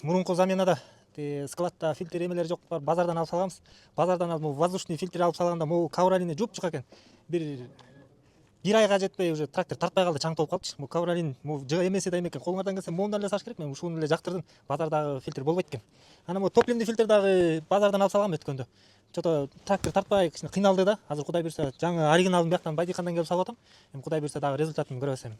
Мурунку заменада складта фильтр эмелер жок, базардан алып салганбыз. Базардан алып воздушный фильтр алып салганда могу ковролин жуп-жук экен. Бир айга жетпей уже трактор тартпай калды, чаң толуп калыпчы. Бул ковролин жыга эмесе да эме экен. Колуңардан келсе моундан эле саш керек. Мен ушуну эле жактырдым. Базардагы фильтр болбойт экен. Анан бул топливный фильтр дагы базардан алып салгам өткөндө. Чото трактор тартпай кичине кыйналды да. Азыр Кудай буйрса жаңы оригиналын бияктан Байдикандан келип салып атам. Эми Кудай буйрса дагы результатын көрөбүз эми.